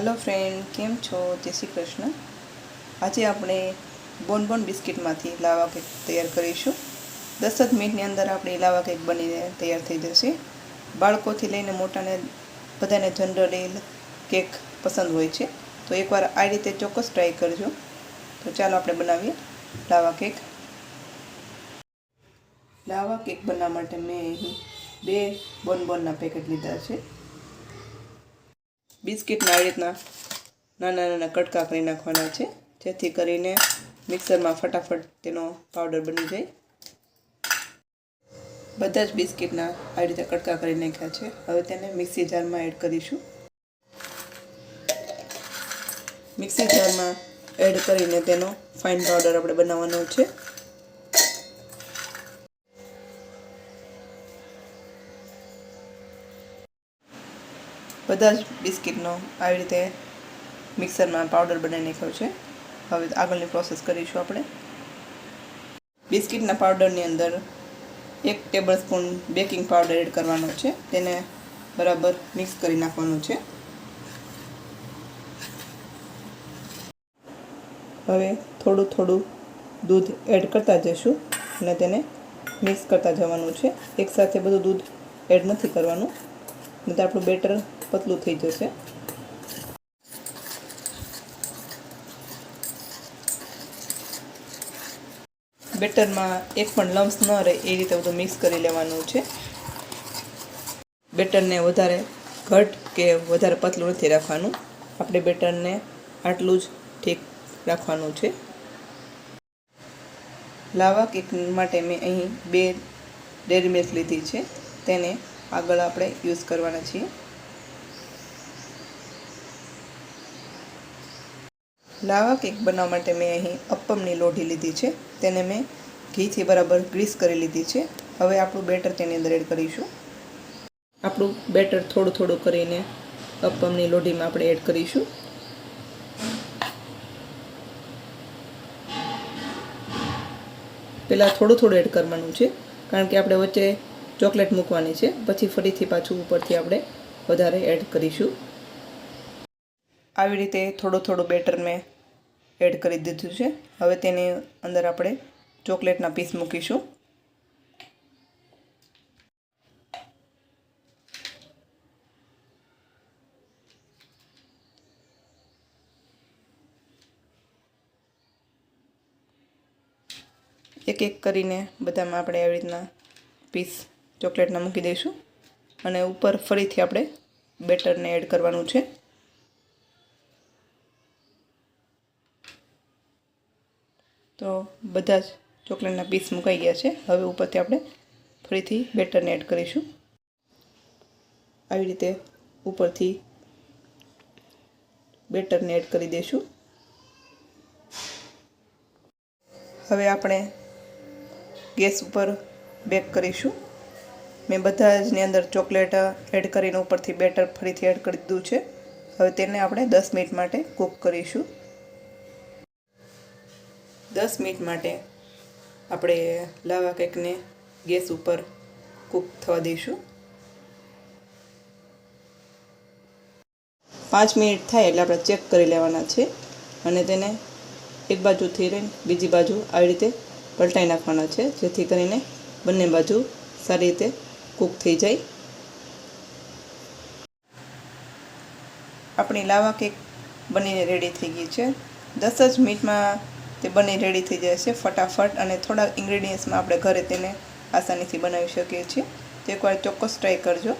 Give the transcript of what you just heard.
Hello friend, केम छो? जय श्री कृष्ण। आज આપણે બોનબોન બિસ્કિટમાંથી લાવા કેક તૈયાર કરીશું। 10 જ મિનિટની અંદર આપણી લાવા કેક બનીને તૈયાર થઈ જશે। બાળકોથી લઈને મોટાને બધાને જનરલી કેક પસંદ હોય છે, તો એકવાર આ રીતે ચોક્કસ ટ્રાય કરજો। તો ચાલો આપણે બનાવીએ લાવા કેક। લાવા કેક બનાવવા માટે મેં અહીં 2 બોનબોનના પેકેટ લીધા છે। બિસ્કિટને આ રીતના નાના નાના કટકા કરી નાખવાના છે, જેથી કરીને મિક્સરમાં ફટાફટ તેનો પાવડર બની જાય। બધા જ બિસ્કિટના આ રીતે કટકા કરી નાખ્યા છે। હવે તેને મિક્સી જારમાં એડ કરીશું। મિક્સી જારમાં એડ કરીને તેનો ફાઇન પાવડર આપણે બનાવવાનો છે। બધા જ બિસ્કિટનો આવી રીતે મિક્સરમાં પાવડર બનાવી નાખ્યો છે। હવે આગળની પ્રોસેસ કરીશું આપણે। બિસ્કિટના પાવડરની અંદર 1 ટેબલસ્પૂન બેકિંગ પાવડર એડ કરવાનો છે, તેને બરાબર મિક્સ કરી નાખવાનું છે। હવે થોડું થોડું દૂધ એડ કરતા જઈશું અને તેને મિક્સ કરતા જવાનું છે। એકસાથે બધું દૂધ એડ નથી કરવાનું, નહીં તો આપણું બેટર પતલું થઈ જશે। બેટરમાં એક પણ લમ્સ ન રહે એ રીતે બધું મિક્સ કરી લેવાનું છે। બેટરને વધારે ઘટ કે વધારે પતલું નથી રાખવાનું, આપણે બેટરને આટલું જ ઠીક રાખવાનું છે। લાવા કેક માટે મેં અહીં 2 ડેરી મિલ્ક લીધી છે, તેને આગળ આપણે યુઝ કરવાના છીએ। લાવા કેક બનાવવા માટે મેં અહીં અપ્પમની લોઢી લીધી છે, તેને મેં ઘીથી બરાબર ગ્રીસ કરી લીધી છે। હવે આપણું બેટર તેની અંદર એડ કરીશું। આપણું બેટર થોડું થોડું કરીને અપ્પમની લોઢીમાં આપણે એડ કરીશું। પહેલાં થોડું થોડું એડ કરવાનું છે, કારણ કે આપણે વચ્ચે ચોકલેટ મૂકવાની છે, પછી ફરીથી પાછું ઉપરથી આપણે વધારે એડ કરીશું। આવી રીતે થોડું થોડું બેટર મેં એડ કરી દીધું છે। હવે તેની અંદર આપણે ચોકલેટના પીસ મૂકીશું। એક એક કરીને બધામાં આપણે આવી રીતના પીસ ચોકલેટના મૂકી દઈશું અને ઉપર ફરીથી આપણે બેટરને એડ કરવાનું છે। તો બધા જ ચોકલેટના પીસ મુકાઈ ગયા છે। હવે ઉપરથી આપણે ફરીથી બેટરને એડ કરીશું। આવી રીતે ઉપરથી બેટરને એડ કરી દઈશું। હવે આપણે ગેસ ઉપર બેક કરીશું। મેં બધા જની અંદર ચોકલેટ એડ કરીને ઉપરથી બેટર ફરીથી એડ કરી દીધું છે। હવે તેને આપણે 10 મિનિટ માટે કૂક કરીશું। 10 મિનિટ માટે આપણે લાવા કેકને ગેસ ઉપર કૂક થવા દઈશું। 5 મિનિટ થાય એટલે આપણે ચેક કરી લેવાના છે અને તેને એક બાજુથી લઈને બીજી બાજુ આવી રીતે પલટાઈ નાખવાના છે, જેથી કરીને બંને બાજુ સારી રીતે કૂક થઈ જાય। આપણી લાવા કેક બનીને રેડી થઈ ગઈ છે। 10 જ મિનિટમાં તે બની રેડી થઈ જાય છે ફટાફટ, અને થોડા ઇન્ગ્રેડિયન્ટ્સમાં આપણે ઘરે તેને આસાનીથી બનાવી શકીએ છીએ। તો એકવાર ચોક્કસ ટ્રાય કરજો।